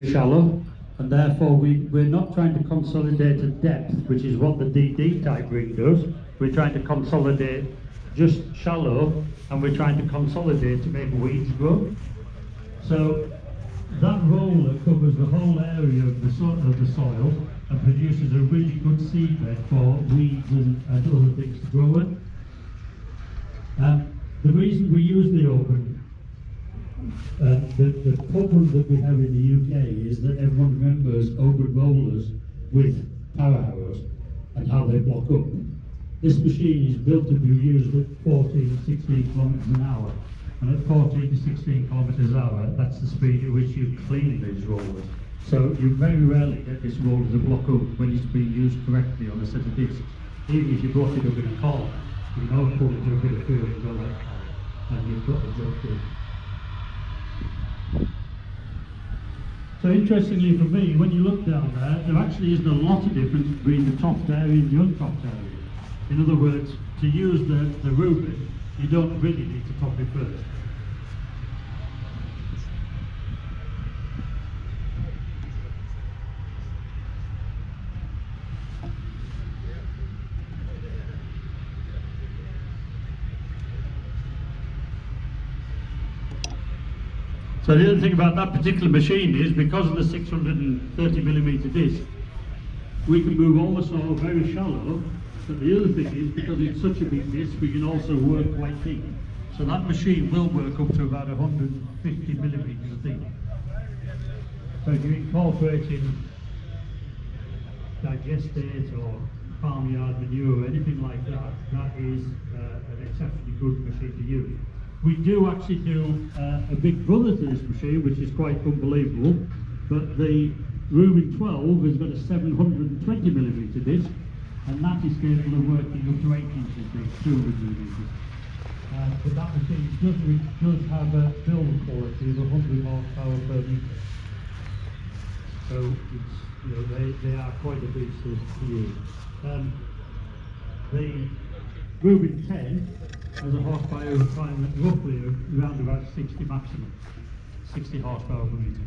shallow, and therefore we're not trying to consolidate a depth, which is what the DD type ring does. We're trying to consolidate just shallow, and we're trying to consolidate to make weeds grow. So that roller covers the whole area of the soil and produces a really good seedbed for weeds and other things to grow in. The reason we use the open the problem that we have in the UK is that everyone remembers open rollers with power arrows and how they block up. This machine is built to be used at 14, 16 kilometres an hour, and at 14 to 16 kilometres an hour, that's the speed at which you clean these rollers. So you very rarely get this roller to block up when it's being used correctly on a set of discs. Even if you block it up in a corner, you know, put it to a bit of fuel and go like that, and you've got the job done. So interestingly for me, when you look down there actually isn't a lot of difference between the topped area and the untopped area. In other words, to use the Rubin, you don't really need to top it first. So the other thing about that particular machine is, because of the 630mm disc, we can move all the soil very shallow, but the other thing is, because it's such a big disc, we can also work quite deep. So that machine will work up to about 150mm deep. So if you're incorporating digestate or farmyard manure or anything like that, that is an exceptionally good machine to use. We do actually do a big brother to this machine, which is quite unbelievable, but the Rubin 12 has got a 720mm disc, and that is capable of working up to 8 inches deep, 200mm. But that machine does have a build quality of 100 horsepower per metre. So it's, you know, they are quite a beast to use. The Rubin 10 has a horsepower time roughly around about 60 maximum, 60 horsepower per metre.